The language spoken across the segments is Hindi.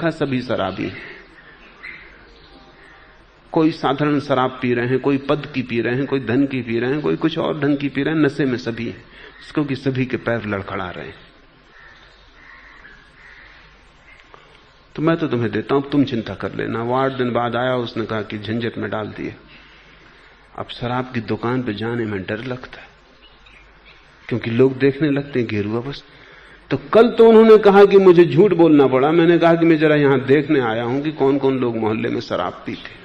कहा सभी शराबी हैं। कोई साधारण शराब पी रहे हैं, कोई पद की पी रहे हैं, कोई धन की पी रहे हैं, कोई कुछ और ढंग की पी रहे हैं, नशे में सभी हैं, क्योंकि सभी के पैर लड़खड़ा रहे हैं। तो मैं तो तुम्हें देता हूं, तुम चिंता कर लेना। वो 8 दिन बाद आया, उसने कहा कि झंझट में डाल दिए, अब शराब की दुकान पे जाने में डर लगता है, क्योंकि लोग देखने लगते हैं गेरुआ बस। तो कल तो उन्होंने कहा कि मुझे झूठ बोलना पड़ा। मैंने कहा कि मैं जरा यहां देखने आया हूं कि कौन कौन लोग मोहल्ले में शराब पीते,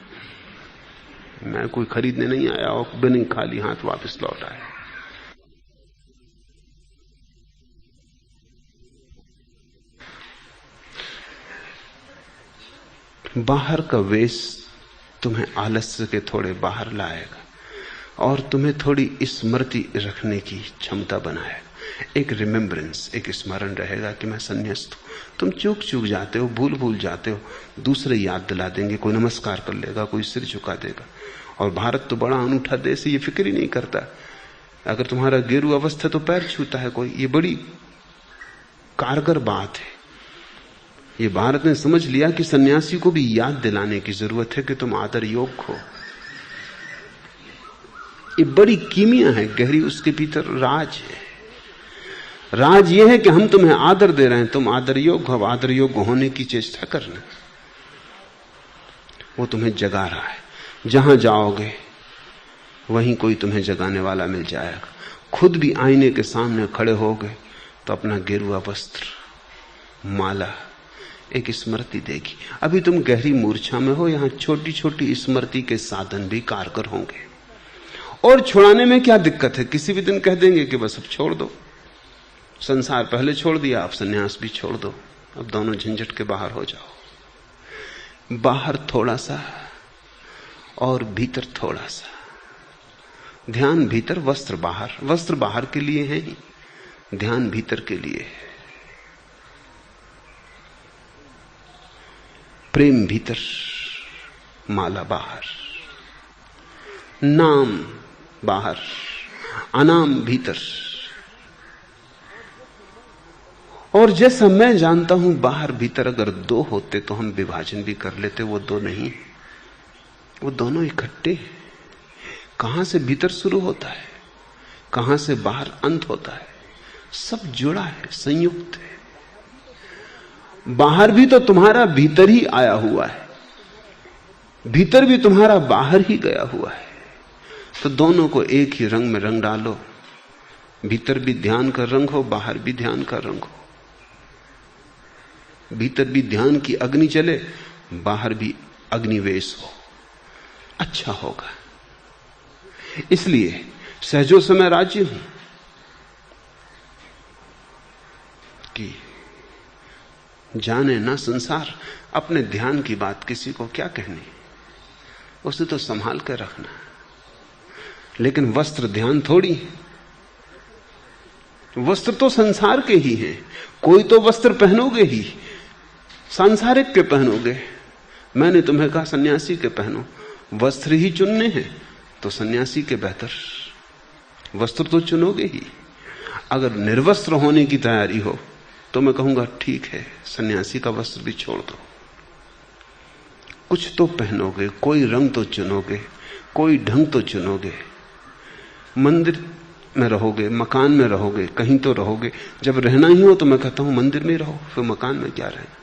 मैं कोई खरीदने नहीं आया, और बिना खाली हाथ वापस लौट आया। बाहर का वेश तुम्हें आलस्य के थोड़े बाहर लाएगा और तुम्हें थोड़ी स्मृति रखने की क्षमता बनाएगा। एक रिमेम्बरेंस, एक स्मरण रहेगा कि मैं संन्यास्त हूं। तुम चूक जाते हो, भूल जाते हो, दूसरे याद दिला देंगे, कोई नमस्कार कर लेगा, कोई सिर झुका देगा। और भारत तो बड़ा अनूठा देश है, ये फिक्र ही नहीं करता। अगर तुम्हारा गेरु अवस्था तो पैर छूता है कोई, ये बड़ी कारगर बात है। ये भारत ने समझ लिया कि सन्यासी को भी याद दिलाने की जरूरत है कि तुम आदर योग्य हो। ये बड़ी कीमिया है गहरी, उसके भीतर राज है। राज ये है कि हम तुम्हें आदर दे रहे हैं, तुम आदर योग्य हो, आदर योग्य होने की चेष्टा करना। वो तुम्हें जगा रहा है। जहां जाओगे वहीं कोई तुम्हें जगाने वाला मिल जाएगा। खुद भी आईने के सामने खड़े होगे तो अपना गेरुआ वस्त्र, माला एक स्मृति देगी। अभी तुम गहरी मूर्छा में हो, यहां छोटी छोटी स्मृति के साधन भी कारगर होंगे। और छुड़ाने में क्या दिक्कत है? किसी भी दिन कह देंगे कि बस अब छोड़ दो, संसार पहले छोड़ दिया, अब सन्यास भी छोड़ दो, अब दोनों झंझट के बाहर हो जाओ। बाहर थोड़ा सा और भीतर थोड़ा सा। ध्यान भीतर, वस्त्र बाहर। वस्त्र बाहर के लिए है ही, ध्यान भीतर के लिए है। प्रेम भीतर, माला बाहर, नाम बाहर, अनाम भीतर। और जैसा मैं जानता हूं, बाहर भीतर अगर दो होते तो हम विभाजन भी कर लेते। वो दो नहीं, वो दोनों इकट्ठे हैं। कहां से भीतर शुरू होता है, कहां से बाहर अंत होता है, सब जुड़ा है, संयुक्त है। बाहर भी तो तुम्हारा भीतर ही आया हुआ है, भीतर भी तुम्हारा बाहर ही गया हुआ है। तो दोनों को एक ही रंग में रंग डालो। भीतर भी ध्यान का रंग हो, बाहर भी ध्यान का रंग हो। भीतर भी ध्यान की अग्नि चले, बाहर भी अग्निवेश हो, अच्छा होगा। इसलिए सहजों से मैं राजी हूं कि जाने ना संसार, अपने ध्यान की बात किसी को क्या कहनी, उसे तो संभाल कर रखना। लेकिन वस्त्र ध्यान थोड़ी, वस्त्र तो संसार के ही हैं। कोई तो वस्त्र पहनोगे ही, सांसारिक के पहनोगे। मैंने तुम्हें कहा सन्यासी के पहनो, वस्त्र ही चुनने हैं तो सन्यासी के बेहतर वस्त्र तो चुनोगे ही। अगर निर्वस्त्र होने की तैयारी हो तो मैं कहूंगा ठीक है, सन्यासी का वस्त्र भी छोड़ दो। कुछ तो पहनोगे, कोई रंग तो चुनोगे, कोई ढंग तो चुनोगे। मंदिर में रहोगे, मकान में रहोगे, कहीं तो रहोगे। जब रहना ही हो तो मैं कहता हूं मंदिर में रहो, फिर मकान में क्या रहना।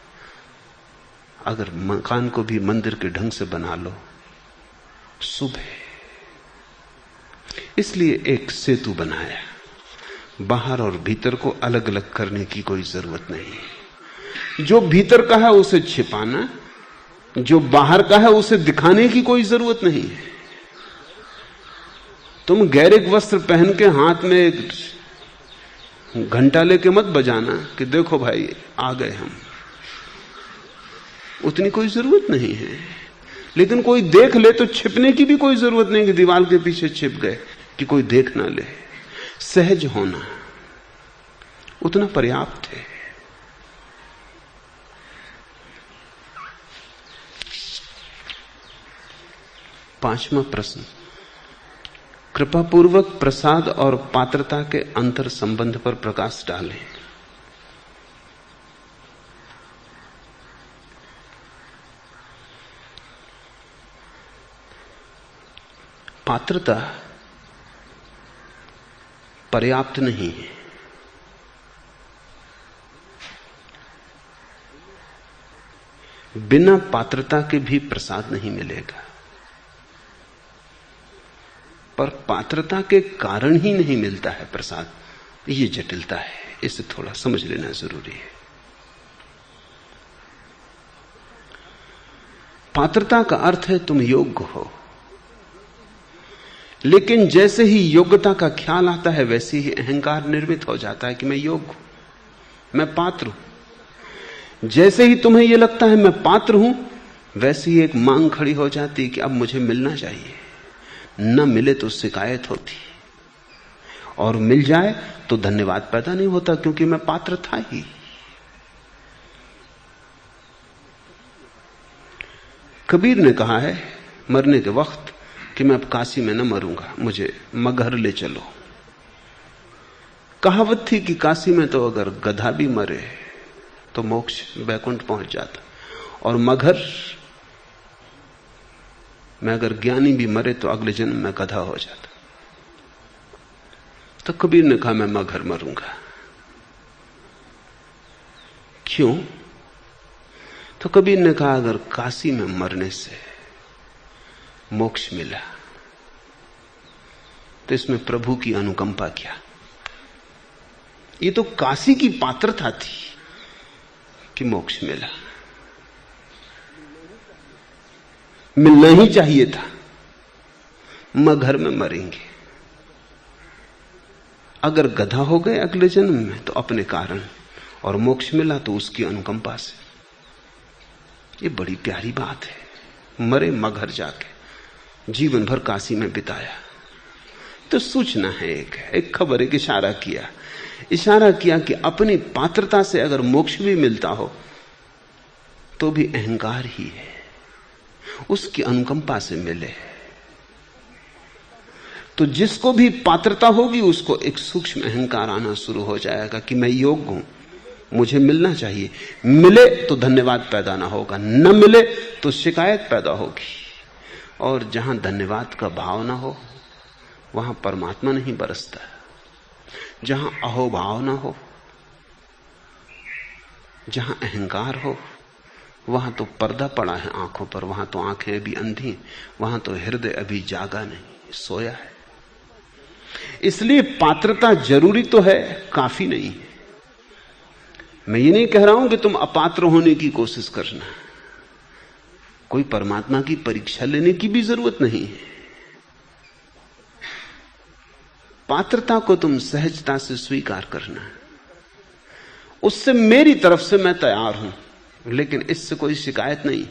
अगर मकान को भी मंदिर के ढंग से बना लो, शुभ है। इसलिए एक सेतु बनाया, बाहर और भीतर को अलग अलग करने की कोई जरूरत नहीं। जो भीतर का है उसे छिपाना, जो बाहर का है उसे दिखाने की कोई जरूरत नहीं है। तुम गैरिक वस्त्र पहन के हाथ में एक घंटा लेके मत बजाना कि देखो भाई आ गए हम, उतनी कोई जरूरत नहीं है। लेकिन कोई देख ले तो छिपने की भी कोई जरूरत नहीं कि दीवार के पीछे छिप गए कि कोई देख ना ले। सहज होना उतना पर्याप्त है। पांचवा प्रश्न, कृपापूर्वक प्रसाद और पात्रता के अंतर संबंध पर प्रकाश डालें। पात्रता पर्याप्त नहीं है। बिना पात्रता के भी प्रसाद नहीं मिलेगा, पर पात्रता के कारण ही नहीं मिलता है प्रसाद। ये जटिलता है, इसे थोड़ा समझ लेना जरूरी है। पात्रता का अर्थ है तुम योग्य हो, लेकिन जैसे ही योग्यता का ख्याल आता है वैसे ही अहंकार निर्मित हो जाता है कि मैं योग्य हूं, मैं पात्र हूं। जैसे ही तुम्हें यह लगता है मैं पात्र हूं, वैसे ही एक मांग खड़ी हो जाती है कि अब मुझे मिलना चाहिए। न मिले तो शिकायत होती, और मिल जाए तो धन्यवाद पैदा नहीं होता, क्योंकि मैं पात्र था ही। कबीर ने कहा है मरने के वक्त कि मैं अब काशी में न मरूंगा, मुझे मगहर ले चलो। कहावत थी कि काशी में तो अगर गधा भी मरे तो मोक्ष बैकुंठ पहुंच जाता, और मगहर में अगर ज्ञानी भी मरे तो अगले जन्म में गधा हो जाता। तो कबीर ने कहा मैं मगहर मरूंगा। क्यों? तो कबीर ने कहा अगर काशी में मरने से मोक्ष मिला तो इसमें प्रभु की अनुकंपा क्या? ये तो काशी की पात्रता थी कि मोक्ष मिला, मिलना ही चाहिए था। मगहर में मरेंगे, अगर गधा हो गए अगले जन्म में तो अपने कारण, और मोक्ष मिला तो उसकी अनुकंपा से। ये बड़ी प्यारी बात है। मरे मगहर जाके, जीवन भर काशी में बिताया। तो सूचना है, एक खबर, एक इशारा किया कि अपनी पात्रता से अगर मोक्ष भी मिलता हो तो भी अहंकार ही है, उसकी अनुकंपा से मिले। तो जिसको भी पात्रता होगी उसको एक सूक्ष्म अहंकार आना शुरू हो जाएगा कि मैं योग्य हूं, मुझे मिलना चाहिए। मिले तो धन्यवाद पैदा ना होगा, न मिले तो शिकायत पैदा होगी। और जहां धन्यवाद का भाव ना हो वहां परमात्मा नहीं बरसता। जहां अहोभाव ना हो, जहां अहंकार हो, वहां तो पर्दा पड़ा है आंखों पर, वहां तो आंखें अभी अंधी, वहां तो हृदय अभी जागा नहीं, सोया है। इसलिए पात्रता जरूरी तो है, काफी नहीं है। मैं ये नहीं कह रहा हूं कि तुम अपात्र होने की कोशिश करना, कोई परमात्मा की परीक्षा लेने की भी जरूरत नहीं है। पात्रता को तुम सहजता से स्वीकार करना, उससे मेरी तरफ से मैं तैयार हूं, लेकिन इससे कोई शिकायत नहीं।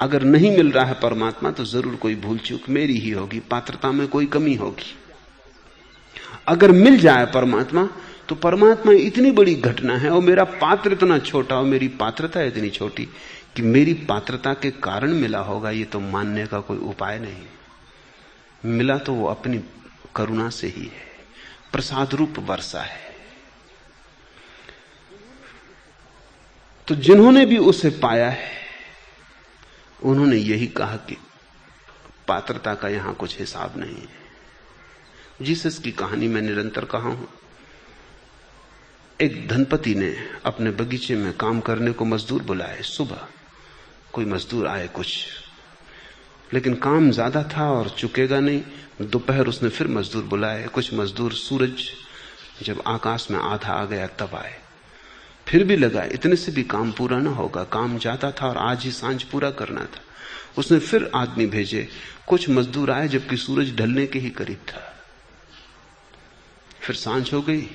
अगर नहीं मिल रहा है परमात्मा तो जरूर कोई भूल चूक मेरी ही होगी, पात्रता में कोई कमी होगी। अगर मिल जाए परमात्मा तो परमात्मा इतनी बड़ी घटना है और मेरा पात्र इतना छोटा और मेरी पात्रता इतनी छोटी कि मेरी पात्रता के कारण मिला होगा, ये तो मानने का कोई उपाय नहीं। मिला तो वो अपनी करुणा से ही है, प्रसाद रूप वर्षा है। तो जिन्होंने भी उसे पाया है उन्होंने यही कहा कि पात्रता का यहां कुछ हिसाब नहीं है। जीसस की कहानी मैं निरंतर कहा हूं। एक धनपति ने अपने बगीचे में काम करने को मजदूर बुलाए। सुबह कोई मजदूर आए कुछ, लेकिन काम ज्यादा था और चुकेगा नहीं। दोपहर उसने फिर मजदूर बुलाए कुछ मजदूर। सूरज जब आकाश में आधा आ गया तब आए। फिर भी लगा इतने से भी काम पूरा ना होगा, काम जाता था और आज ही सांझ पूरा करना था। उसने फिर आदमी भेजे, कुछ मजदूर आए जबकि सूरज ढलने के ही करीब था। फिर सांझ हो गई,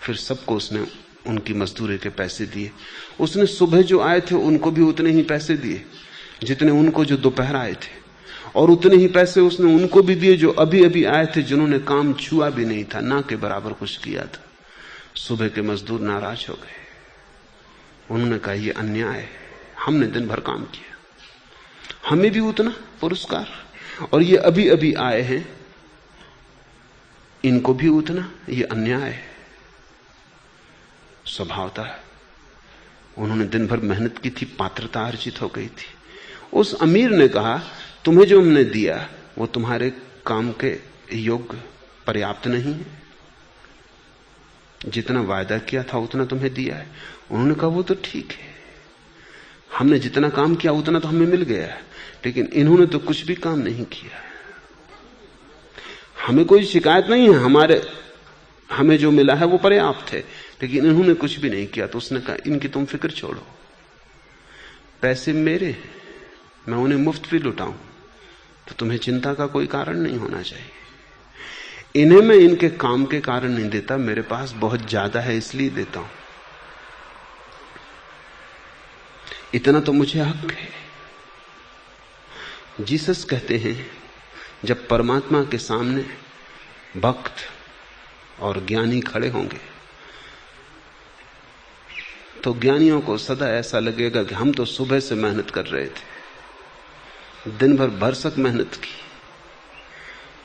फिर सबको उसने उनकी मजदूरी के पैसे दिए। उसने सुबह जो आए थे उनको भी उतने ही पैसे दिए जितने उनको जो दोपहर आए थे, और उतने ही पैसे उसने उनको भी दिए जो अभी अभी आए थे, जिन्होंने काम छुआ भी नहीं था, ना के बराबर कुछ किया था। सुबह के मजदूर नाराज हो गए। उन्होंने कहा यह अन्याय है, हमने दिन भर काम किया, हमें भी उतना पुरस्कार, और ये अभी अभी आए हैं इनको भी उतना, ये अन्याय है। स्वभावतः उन्होंने दिन भर मेहनत की थी, पात्रता अर्जित हो गई थी। उस अमीर ने कहा तुम्हें जो हमने दिया वो तुम्हारे काम के योग्य पर्याप्त नहीं है। जितना वायदा किया था उतना तुम्हें दिया है। उन्होंने कहा वो तो ठीक है, हमने जितना काम किया उतना तो हमें मिल गया है, लेकिन इन्होंने तो कुछ भी काम नहीं किया। हमें कोई शिकायत नहीं है, हमें जो मिला है वो पर्याप्त है, लेकिन इन्होंने कुछ भी नहीं किया। तो उसने कहा इनकी तुम फिक्र छोड़ो, पैसे मेरे, मैं उन्हें मुफ्त भी लुटाऊं तो तुम्हें चिंता का कोई कारण नहीं होना चाहिए। इन्हें मैं इनके काम के कारण नहीं देता, मेरे पास बहुत ज्यादा है इसलिए देता हूं, इतना तो मुझे हक है। जीसस कहते हैं जब परमात्मा के सामने भक्त और ज्ञानी खड़े होंगे तो ज्ञानियों को सदा ऐसा लगेगा कि हम तो सुबह से मेहनत कर रहे थे, दिन भर भरसक मेहनत की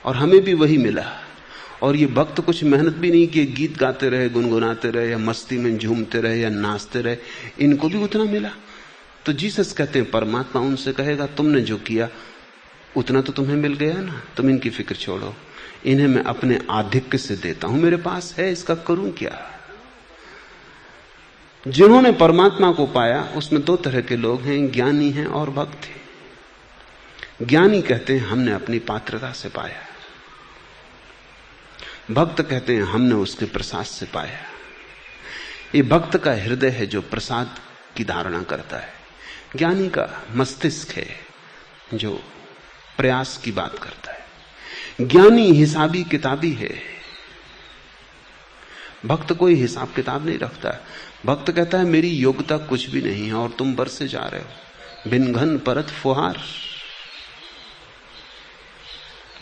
और हमें भी वही मिला, और ये भक्त कुछ मेहनत भी नहीं किए, गीत गाते रहे, गुनगुनाते रहे, या मस्ती में झूमते रहे या नाचते रहे, इनको भी उतना मिला। तो जीसस कहते हैं परमात्मा उनसे कहेगा तुमने जो किया उतना तो तुम्हें मिल गया ना, तुम इनकी फिक्र छोड़ो, इन्हें मैं अपने आधिक्य से देता हूं, मेरे पास है, इसका करूं क्या। जिन्होंने परमात्मा को पाया उसमें दो तरह के लोग हैं, ज्ञानी हैं और भक्त हैं। ज्ञानी कहते हैं हमने अपनी पात्रता से पाया, भक्त कहते हैं हमने उसके प्रसाद से पाया। ये भक्त का हृदय है जो प्रसाद की धारणा करता है, ज्ञानी का मस्तिष्क है जो प्रयास की बात करता है। ज्ञानी हिसाबी किताबी है, भक्त कोई हिसाब किताब नहीं रखता। भक्त कहता है मेरी योग्यता कुछ भी नहीं है और तुम बरसे जा रहे हो, बिन घन परत फुहार,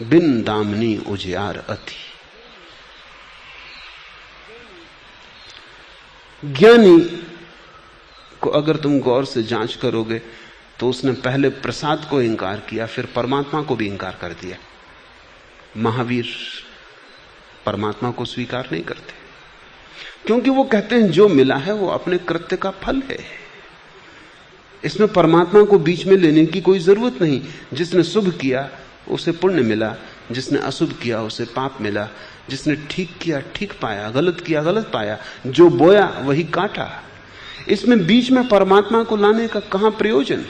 बिन दामनी उजियार अति। ज्ञानी को अगर तुम गौर से जांच करोगे तो उसने पहले प्रसाद को इंकार किया, फिर परमात्मा को भी इंकार कर दिया। महावीर परमात्मा को स्वीकार नहीं करते, क्योंकि वो कहते हैं जो मिला है वो अपने कृत्य का फल है, इसमें परमात्मा को बीच में लेने की कोई जरूरत नहीं। जिसने शुभ किया उसे पुण्य मिला, जिसने अशुभ किया उसे पाप मिला, जिसने ठीक किया ठीक पाया, गलत किया गलत पाया, जो बोया वही काटा। इसमें बीच में परमात्मा को लाने का कहां प्रयोजन।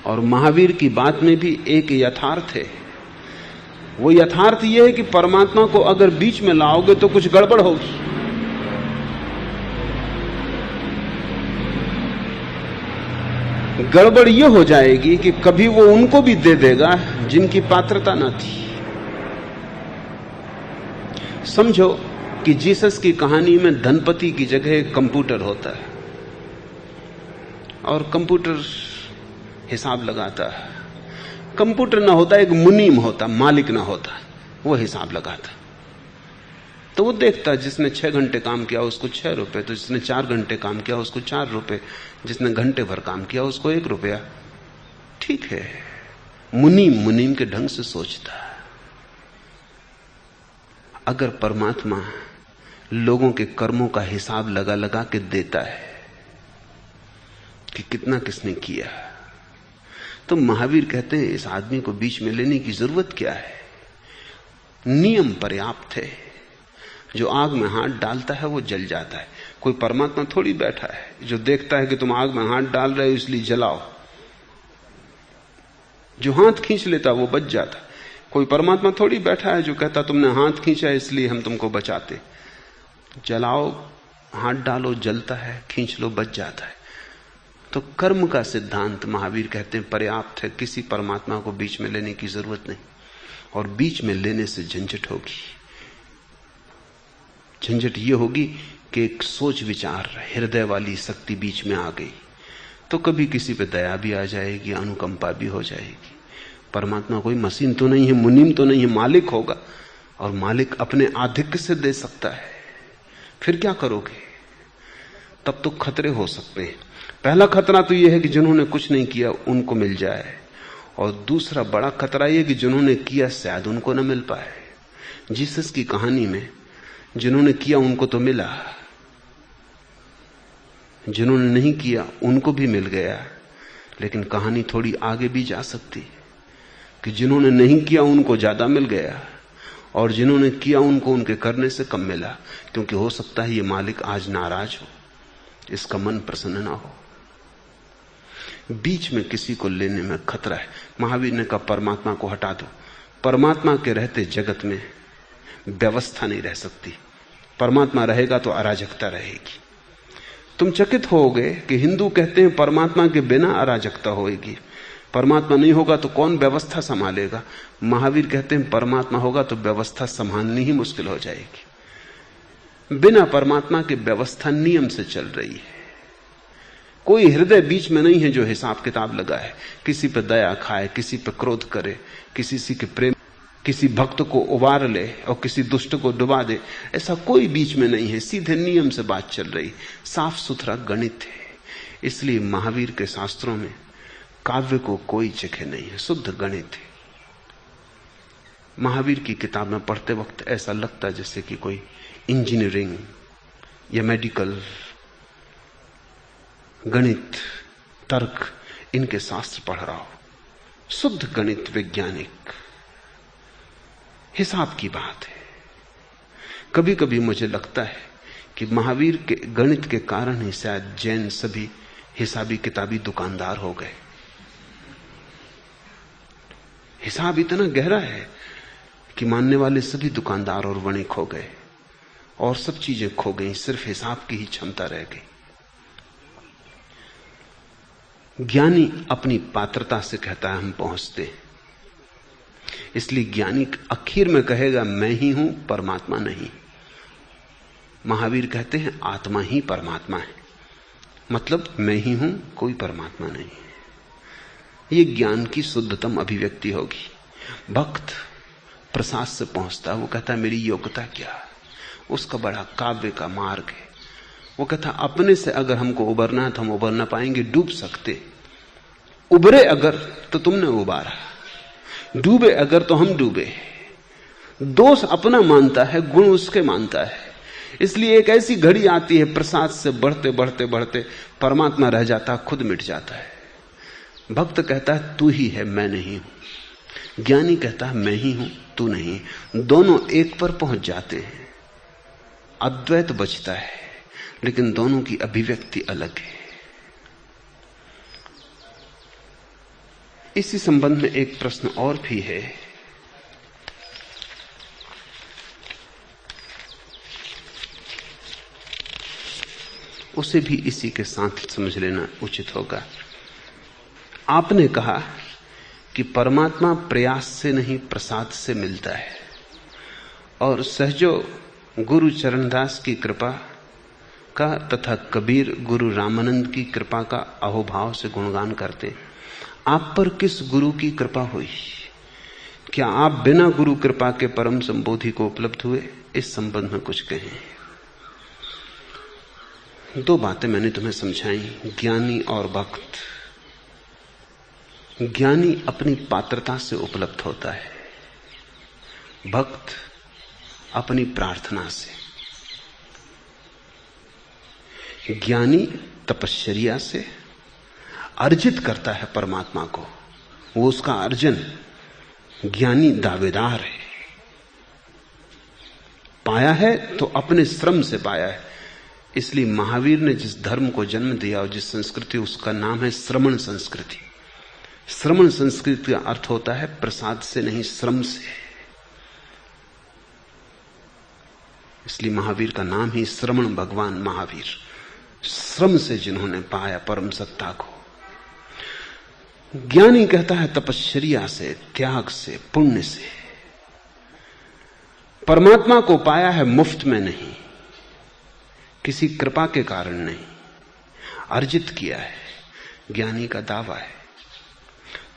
और महावीर की बात में भी एक यथार्थ है, वो यथार्थ यह है कि परमात्मा को अगर बीच में लाओगे तो कुछ गड़बड़ होगी। गड़बड़ यह हो जाएगी कि कभी वो उनको भी दे देगा जिनकी पात्रता न थी। समझो कि जीसस की कहानी में धनपति की जगह कंप्यूटर होता है और कंप्यूटर हिसाब लगाता है। कंप्यूटर ना होता, एक मुनीम होता, मालिक ना होता, वो हिसाब लगाता। तो वो देखता जिसने 6 घंटे काम किया उसको 6 रुपए, तो जिसने 4 घंटे काम किया उसको 4 रुपए, जिसने घंटे भर काम किया उसको 1 रुपया। ठीक है, मुनीम के ढंग से सोचता। अगर परमात्मा लोगों के कर्मों का हिसाब लगा लगा के देता है कि कितना किसने किया, तो महावीर कहते हैं इस आदमी को बीच में लेने की जरूरत क्या है। नियम पर्याप्त है, जो आग में हाथ डालता है वो जल जाता है। कोई परमात्मा थोड़ी बैठा है जो देखता है कि तुम आग में हाथ डाल रहे हो इसलिए जलाओ, जो हाथ खींच लेता वो बच जाता। कोई परमात्मा थोड़ी बैठा है जो कहता तुमने हाथ खींचा इसलिए हम तुमको बचाते। जलाओ, हाथ डालो, जलता है, खींच लो, बच जाता है। तो कर्म का सिद्धांत महावीर कहते हैं पर्याप्त है, किसी परमात्मा को बीच में लेने की जरूरत नहीं। और बीच में लेने से झंझट होगी। झंझट ये होगी कि एक सोच विचार हृदय वाली शक्ति बीच में आ गई तो कभी किसी पे दया भी आ जाएगी, अनुकंपा भी हो जाएगी। परमात्मा कोई मशीन तो नहीं है, मुनीम तो नहीं है, मालिक होगा, और मालिक अपने आधिक्य से दे सकता है। फिर क्या करोगे? तब तो खतरे हो सकते हैं। पहला खतरा तो यह है कि जिन्होंने कुछ नहीं किया उनको मिल जाए, और दूसरा बड़ा खतरा यह कि जिन्होंने किया शायद उनको न मिल पाए। जीसस की कहानी में जिन्होंने किया उनको तो मिला, जिन्होंने नहीं किया उनको भी मिल गया, लेकिन कहानी थोड़ी आगे भी जा सकती। कि जिन्होंने नहीं किया उनको ज्यादा मिल गया और जिन्होंने किया उनको उनके करने से कम मिला, क्योंकि हो सकता है ये मालिक आज नाराज हो, इसका मन प्रसन्न ना हो। बीच में किसी को लेने में खतरा है। महावीर ने कहा परमात्मा को हटा दो। परमात्मा के रहते जगत में व्यवस्था नहीं रह सकती। परमात्मा रहेगा तो अराजकता रहेगी। तुम चकित होगे कि हिंदू कहते हैं परमात्मा के बिना अराजकता होगी, परमात्मा नहीं होगा तो कौन व्यवस्था संभालेगा। महावीर कहते हैं परमात्मा होगा तो व्यवस्था संभालनी ही मुश्किल हो जाएगी। बिना परमात्मा के व्यवस्था नियम से चल रही है। कोई हृदय बीच में नहीं है जो हिसाब किताब लगाए, किसी पे दया खाए, किसी पे क्रोध करे, किसी के प्रेम, किसी भक्त को उबार ले और किसी दुष्ट को डुबा दे। ऐसा कोई बीच में नहीं है। सीधे नियम से बात चल रही, साफ सुथरा गणित है। इसलिए महावीर के शास्त्रों में काव्य को कोई जगह नहीं है, शुद्ध गणित है। महावीर की किताब में पढ़ते वक्त ऐसा लगता है जैसे कि कोई इंजीनियरिंग या मेडिकल, गणित, तर्क, इनके शास्त्र पढ़ रहा हो। शुद्ध गणित, वैज्ञानिक हिसाब की बात है। कभी कभी मुझे लगता है कि महावीर के गणित के कारण ही शायद जैन सभी हिसाबी किताबी दुकानदार हो गए। हिसाब इतना गहरा है कि मानने वाले सभी दुकानदार और वणिक हो गए और सब चीजें खो गई, सिर्फ हिसाब की ही क्षमता रह गई। ज्ञानी अपनी पात्रता से कहता है हम पहुंचते हैं, इसलिए ज्ञानी आखिर में कहेगा मैं ही हूं, परमात्मा नहीं। महावीर कहते हैं आत्मा ही परमात्मा है, मतलब मैं ही हूं, कोई परमात्मा नहीं। ये ज्ञान की शुद्धतम अभिव्यक्ति होगी। भक्त प्रसाद से पहुंचता है, वो कहता है मेरी योग्यता क्या है। उसका बड़ा काव्य का मार्ग है। वो कहता अपने से अगर हमको उबरना है तो हम उबर ना पाएंगे, डूब सकते। उबरे अगर तो तुमने उबारा, डूबे अगर तो हम डूबे। दोष अपना मानता है, गुण उसके मानता है। इसलिए एक ऐसी घड़ी आती है प्रसाद से बढ़ते बढ़ते बढ़ते परमात्मा रह जाता, खुद मिट जाता है। भक्त कहता है तू ही है, मैं नहीं हूं। ज्ञानी कहता है मैं ही हूं, तू नहीं। दोनों एक पर पहुंच जाते हैं, अद्वैत बचता है, लेकिन दोनों की अभिव्यक्ति अलग है। इसी संबंध में एक प्रश्न और भी है। उसे भी इसी के साथ समझ लेना उचित होगा। आपने कहा कि परमात्मा प्रयास से नहीं प्रसाद से मिलता है, और सहजो गुरु चरणदास की कृपा का तथा कबीर गुरु रामानंद की कृपा का अहोभाव से गुणगान करते। आप पर किस गुरु की कृपा हुई? क्या आप बिना गुरु कृपा के परम संबोधि को उपलब्ध हुए? इस संबंध में कुछ कहें। दो बातें मैंने तुम्हें समझाई, ज्ञानी और भक्त। ज्ञानी अपनी पात्रता से उपलब्ध होता है, भक्त अपनी प्रार्थना से। ज्ञानी तपश्चर्या से अर्जित करता है परमात्मा को, वो उसका अर्जन। ज्ञानी दावेदार है, पाया है तो अपने श्रम से पाया है। इसलिए महावीर ने जिस धर्म को जन्म दिया और जिस संस्कृति, उसका नाम है श्रमण संस्कृति। श्रमण संस्कृति का अर्थ होता है प्रसाद से नहीं, श्रम से। इसलिए महावीर का नाम ही श्रमण भगवान महावीर, श्रम से जिन्होंने पाया परम सत्ता को। ज्ञानी कहता है तपश्चर्या से, त्याग से, पुण्य से। परमात्मा को पाया है मुफ्त में नहीं, किसी कृपा के कारण नहीं, अर्जित किया है। ज्ञानी का दावा है।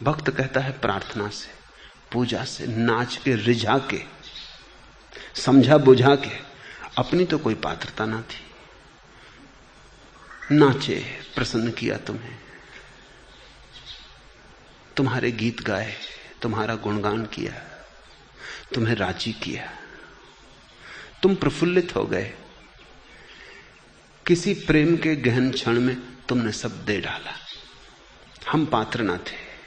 भक्त कहता है प्रार्थना से, पूजा से, नाच के, रिझा के, समझा बुझा के। अपनी तो कोई पात्रता ना थी, नाचे, प्रसन्न किया तुम्हें, तुम्हारे गीत गाए, तुम्हारा गुणगान किया, तुम्हें राजी किया, तुम प्रफुल्लित हो गए। किसी प्रेम के गहन क्षण में तुमने सब दे डाला। हम पात्र ना थे,